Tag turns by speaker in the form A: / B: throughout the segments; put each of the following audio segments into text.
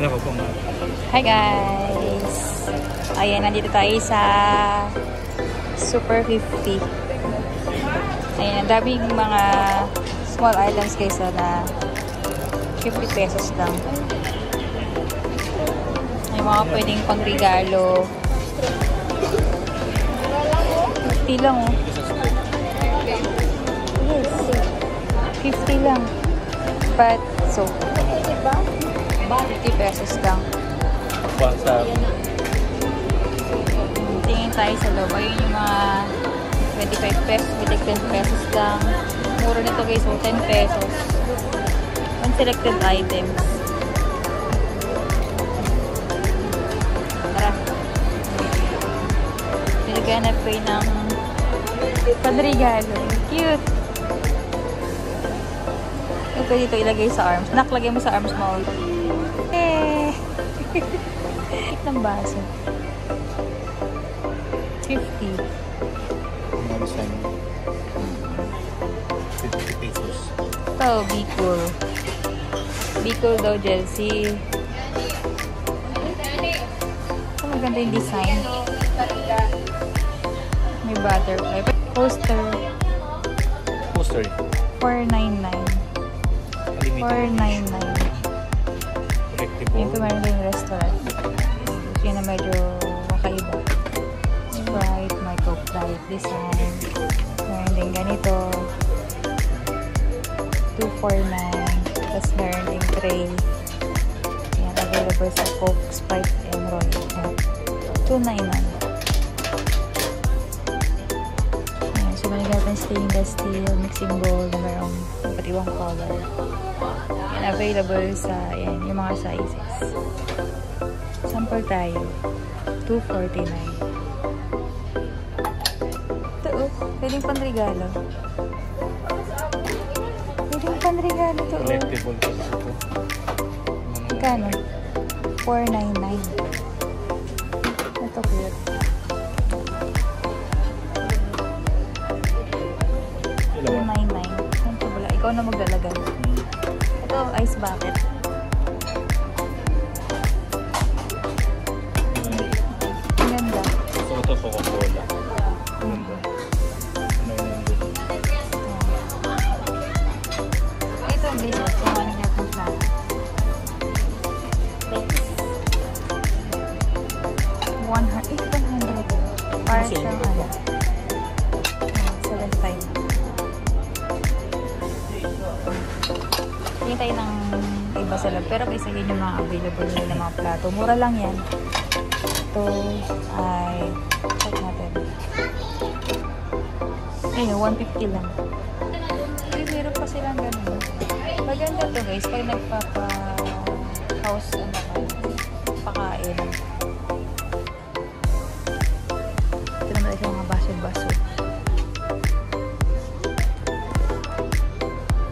A: Hi guys! Ayan, nandito tayo sa Super 50. Ayan, ang daming mga small items guys na 50 pesos lang. May mga pwedeng pangregalo. 50 lang oh. Yes, 50 lang. But, so, 50 pesos lang. Tingin tayo sa loob. Ayun yung mga 25 pesos, 10 pesos lang. Mura nito guys, so 10 pesos. Unselected items. Tara. Nilagyan po yun ng panregalo. Cute! Ito dito ilagay sa arms. Naklagay mo sa arms mo. Ng baso. 50.
B: 50 pesos.
A: Ito, Bicol. Bicol daw, Chelsea. Ito, maganda yung design. May butterfly. Poster.
B: Poster.
A: 499. 499. Ito meron din yung restaurant. Yun na medyo kakaiba. Sprite, may Coke Light design. Meron din ganito. 249. Tapos meron din tray. Yan, available sa Coke, Sprite, and Royal. 299. Yan, so manigay natin stainless steel mixing bowl na merong iba't ibang color. Yan, available sa yan, yung mga sizes. Sample tayo. 249. Ito oh. Pwedeng panregalo. Pwedeng panregalo ito oh.
B: Collectible kasi ito.
A: Magkano? 499. Ito cute. 299. Ito wala. Ikaw na maglalagay. Ito ice bucket.
B: Ito Coca-Cola.
A: Ito ang dessert. Kung ano nga itong plato. 100. Para sa ano? 75. Hindi tayo ng iba sa lab. Pero isa yun yung mga available na mga plato. Mura lang yan. Ito ay check natin. Ayun, 150 lang. Ay, meron pa silang ganun. Maganda to guys. Pag nagpapa-house ano ka, pakain. Ito naman yung mga baso-baso.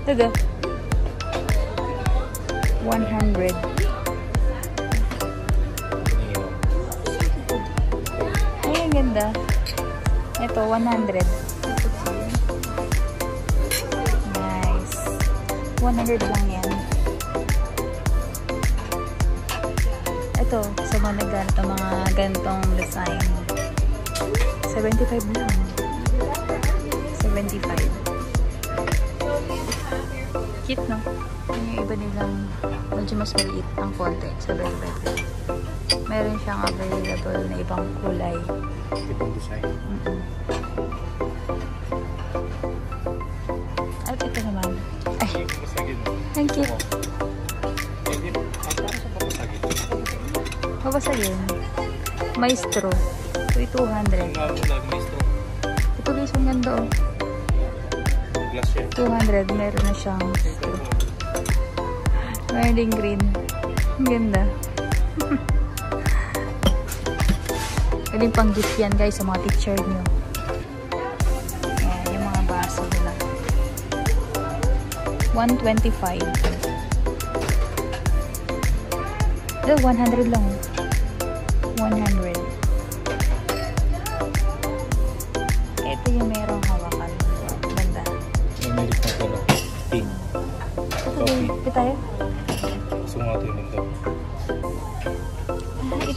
A: Ito 100. Ay, ang ganda. Ito, 100. Nice. 100 lang yan. Ito, sa mga nagganit ang mga ganitong design. 75 lang. 75. Cute, no? Yung iba nilang medyo mas maliit ang konti. 75. Meron siyang available na ibang kulay.
B: Ibang design.
A: At ito naman. Ay, ang cute. Babasagin. Maestro. Ito 200. Ito guys, ang ganda oh. 200. Meron na siyang straw. Meron din green. Ang ganda. Pwedeng pang gift yan guys sa mga teacher nyo. Ayan, yung mga baso nila. 125. Ito, 100 lang. 100. Ito yung merong hawakan. Ganda.
B: Meron pa pala. Pink.
A: Ito tayo?
B: Gusto mo natin yung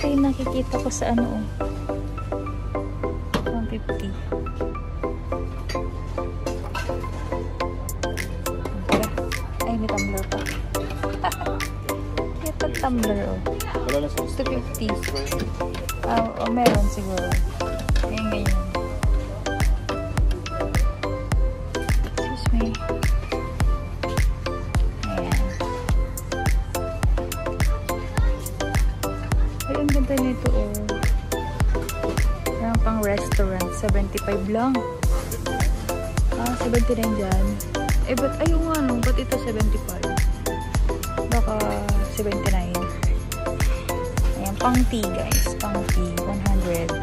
A: Ito yung nakikita ko sa ano, 150. Ay, may tumbler pa. Ito tumbler, oh.
B: Wala lang sa
A: 250. Meron siguro. Ayan, ganyan. Excuse me. Ayan. Ay, ang ganda nito, oh. Parang pang restaurant. 75 lang. 79 dyan. Eh, ba't ayaw nga, no? Ba't ito 75? Baka 79. Ayan, pang tea, guys. Pang tea. 100.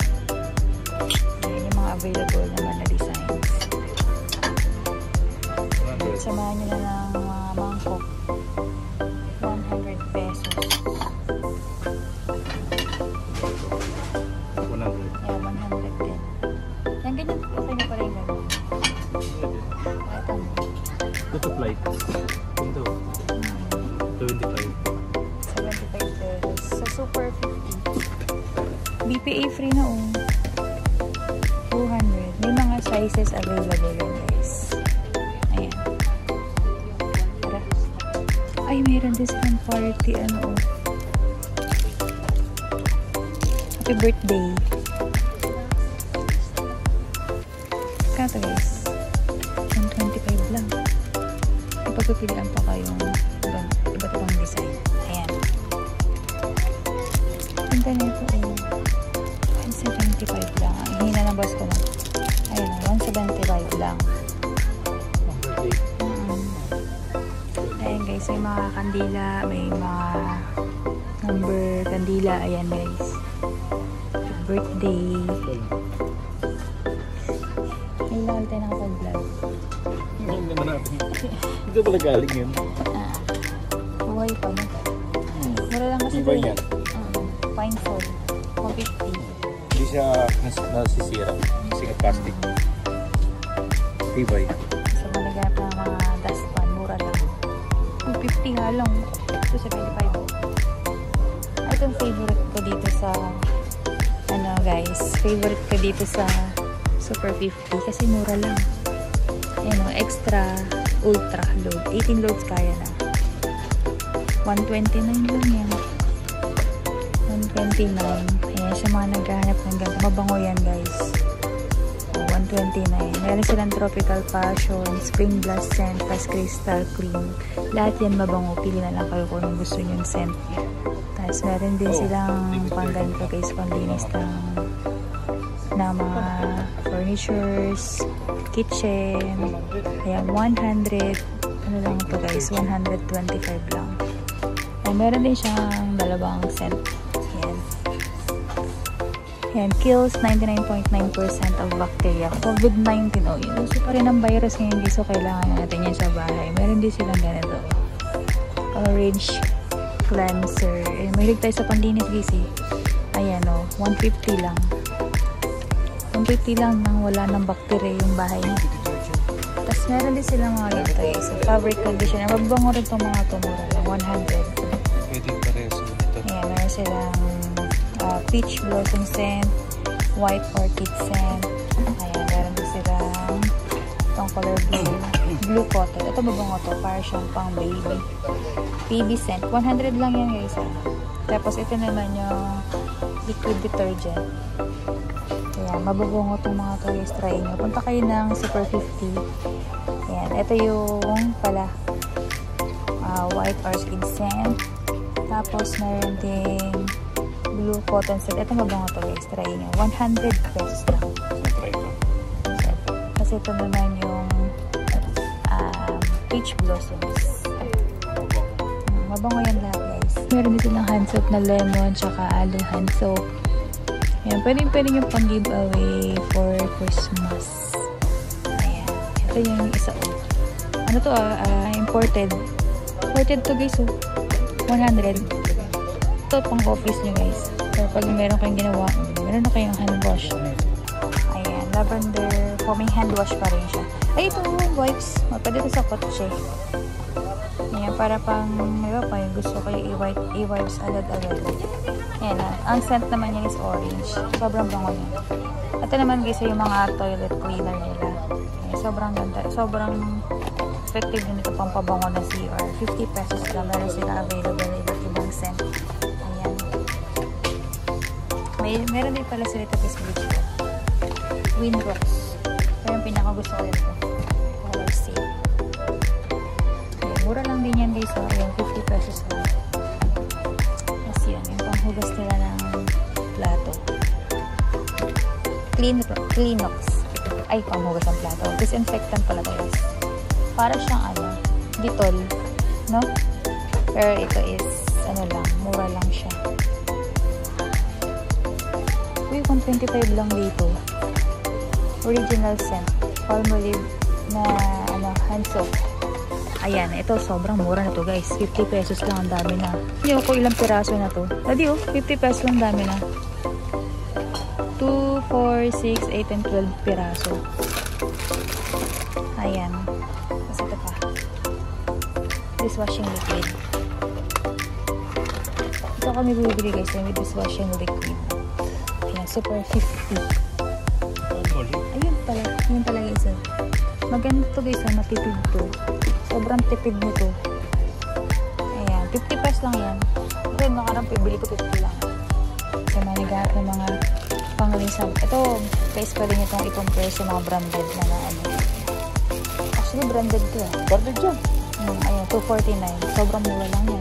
A: Ayan, yung mga available naman na designs. Samahan nyo na ng mga mangkok. 100 pesos.
B: 100.
A: Ayan, 100 din. Yan, ganyan. Okay na pala yung ganyan. Ito mo.
B: Ito flight. Ito. 25.
A: 75 pesos. Sa Super 50. BPA free na, oh. 200. May mga sizes available yun, guys. Ayan. Tara. Ay, meron din silang party, ano, oh. Happy birthday. Kato, guys. 125 lang. Ipagpipilian pa kayong iba't ibang design. Ayan. Ganda na ito, oh. 175 lang. Ang hina ng boss ko na. Ayan, 175 lang. Ayan, guys. May mga kandila. May mga number kandila. Ayan, guys. Happy birthday. May lang tayo nakapag-vlog.
B: Ngayon naman natin. Dito pala galing yun.
A: Buhay pa mo. Mura lang kasi
B: Iba yan.
A: Pine Sol. 150.
B: Hindi siya nasisira. Kasi nga plastic. Tibay.
A: So, malaganap ng mga dustpan. Mura lang. 250 nga lang. 275. Ay, itong favorite ko dito sa ano, guys. Favorite ko dito sa Super 50 kasi mura lang. Ayan o, extra ultra load. 18 loads kaya na. 129 lang yan. 129. Ayan, sa mga naghahanap ng ganito. Mabango yan, guys. 129. Meron silang tropical passion, spring blast scent, plus crystal cream. Lahat yan mabango. Pili na lang kayo kung gusto nyo yung scent. Tapos meron din silang pangganito, guys, panglinis ng mga furnitures, kitchen. Ayan, 100. Ano lang ito, guys? 125 lang. Ayan, meron din siyang dalawang scent. Ayan. Ayan, kills 99.9% of bacteria. COVID-19, oh, yun. Uso pa rin ang virus ngayon, guys. So, kailangan natin yan sa bahay. Meron din silang ganito. Orange cleanser. Ayan, mahilig tayo sa panlinis, guys, eh. Ayan, oh, 150 lang. 150 lang nang wala ng bacteria yung bahay niya. Tapos meron din silang mga ganito, guys. So, fabric conditioner. Magbango rin itong mga tumura lang. 100.
B: Pwede parehas nito.
A: Ayan, meron silang peach blossom scent, white orchid scent. Ayan, meron din silang itong color blue cotton. Ito mabango to. Para siyang pang baby. Baby scent. 100 lang yan, guys. Tapos ito naman yung liquid detergent. Ayan, mababungo itong mga to, guys. Try nyo. Punta kayo ng Super 50. Ayan, ito yung pala white orchid scent. Tapos meron din blue cotton scent. Ito mabango to, guys. Try nyo. 100 pesos lang.
B: Try ko.
A: Kasi ito naman yung peach blossoms. Mabango yan lahat, guys. Meron din silang hand soap na lemon tsaka aloe hand soap. Ayan, pwede yung pang giveaway for Christmas. Ayan. Ito yung isa, oh. Ano to, imported. Imported to, guys, oh. 100. Ito, pang office nyo, guys. So, pag meron kayong ginawa, meron na kayong hand wash. Ayan, lavender, foaming hand wash pa rin siya. Ay, ito, wipes. Pwede ito sa kotse. Ayan, Ayan, para pang, di ba pa, yung gusto ko yung i-wipes agad-agad. Ayan na. Ang scent naman niya is orange. Sobrang bango niya. Ito naman guys, yung mga toilet cleaner nila. Ayan, sobrang ganda. Sobrang effective din ito pang pabango na CR. 50 pesos lang. Meron sila available na iba't ibang scent. Ayan. Meron din pala sila ito sa bleach ko. Windrocks. Pero yung pinaka-gusto ko ito. Color seal. Mura lang din yan guys. Ayan, 50 pesos lang. Tapos yan, yung panghugas nila ng plato. Kleenex. Ay, panghugas ng plato. Disinfectant pala guys. Para siyang Dettol. No? Pero ito is, lang, mura lang siya. Uy, 125 lang dito. Original scent. Palmolive na, hand soap. Ayan, ito sobrang mura na to guys. 50 pesos lang, ang dami na. Hindi ko ilang piraso na to. Adi 50 pesos lang, dami na. 2, 4, 6, 8, and 12 piraso. Ayan. Tapos ito pa. Dishwashing liquid. Ito kami bibili guys with dishwashing liquid. Ayan, super 50. Ayun pala. Yun pala guys. Maganda to guys. Matipid to. Sobrang tipid nito. Ayan. 50 pesos lang yan. Ito yung nakarang pibili ko 50 lang. Kasi manigahat ng mga panglinsang. Ito guys, pwede nyo itong i-compare sa mga branded na Actually, branded to
B: Branded dyan.
A: Ayan, 249. Sobrang mura lang yan.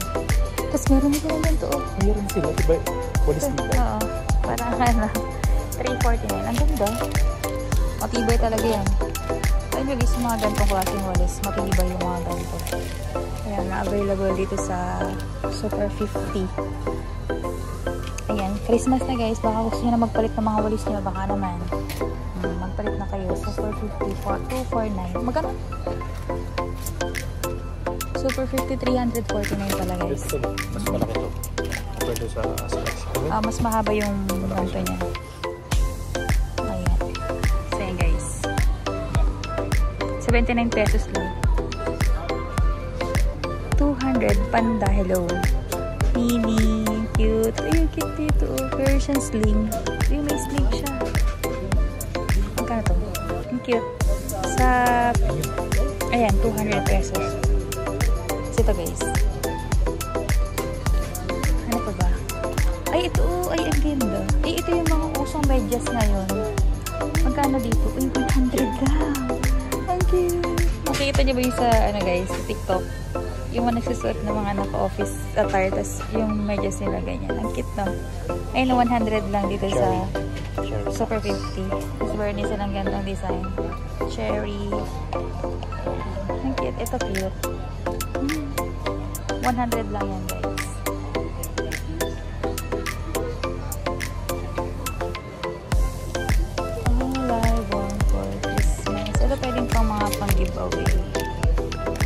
A: Tapos meron nito naman to.
B: Meron sila, diba? Walis nila.
A: Oo. Parang 349. Ang ganda. Matibay talaga yan. Ayun yung guys, mga gantong klaseng walis. Matibay yung mga ganito. Ayan, na-available dito sa Super 50. Ayan, Christmas na guys. Baka gusto nyo na magpalit ng mga walis nyo. Baka naman. Magpalit na kayo. Super 50 for 249. Magkano? Super 50, 349 pala guys.
B: Mas malaki to. Pwede sa
A: mas mahaba yung ganito niya. Ayan. So yan guys. 79 pesos lang. 200 panda. Hello. Mini. Cute. Ay, cute dito. Persian sling. Ay, may sling siya. Magkano to? Ang cute. Sa... Ayan, 200 pesos. Ito guys. Ano pa ba? Ay, ito. Ay, ang ganda. Ay, ito yung mga usong medyas ngayon. Magkano dito? Ay, 100 lang. Ang cute. Makikita niyo ba yung sa, guys, sa TikTok? Yung mga nagsusuot ng mga naka-office attire, tas yung medyas nila ganyan. Ang cute, no? Ayun, 100 lang dito sa Super 50. Tapos meron din silang gandang design. Cherry. Ang cute. Ito cute. 100 lang yan guys. Live one for Christmas. Ito pwedeng pang mga pang giveaway.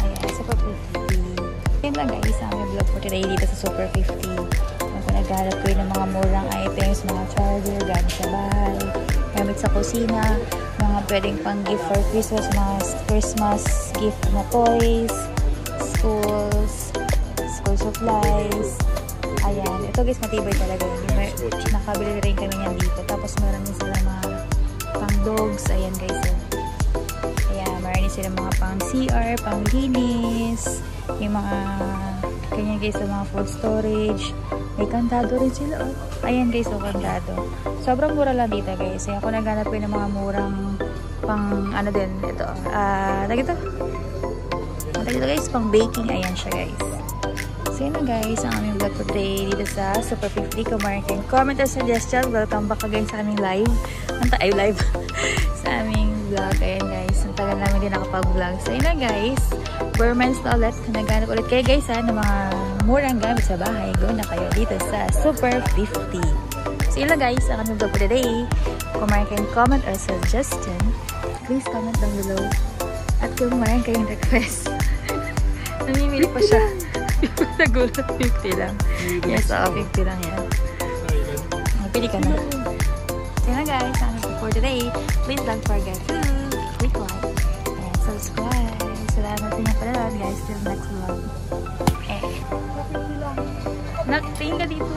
A: Ayan, Super 50. Yun lang guys, ang aming vlog for today dito sa Super 50. Kung naghahanap ko ng mga murang items, mga charger, gamit sa bahay, gamit sa kusina, mga pwedeng pang gift for Christmas, mga Christmas gift na toys, schools, school supplies. Ayan. Ito guys, matibay talaga yun. Nakabili rin kami yan dito. Tapos meron din sila mga pang dogs. Ayan guys. Ayan. Meron din sila mga pang CR, pang linis. Yung mga ganyan guys, mga food storage. May kandado rin sila. Oh. Ayan guys, kandado. Sobrang mura lang dito guys. Ayan, kung naghanap ko ng mga murang pang din. Ito. Ito guys, pang baking. Ayan siya guys. So yun na guys, ang aming vlog for today dito sa Super 50. Kung maraming comment or suggestion, welcome back again sa aming live. Live. Sa aming vlog. Ayan guys, ang tagal namin din nakapag-vlog. So yun na guys, Burmans na ulit. Kung naghanap ulit kayo guys ng mga murang gamit sa bahay, go na kayo dito sa Super 50. So yun na guys, ang aming vlog for today. Kung maraming comment or suggestion, please comment down below. At kung maraming kayong request, namimili pa siya. Nagulat, 50 lang. Yes, 50 lang yan. Pili ka na. So yun na guys, ang for today. Please don't forget to click like and subscribe. Salamat sa inyong panonood guys. Till next vlog. Tingin ka dito.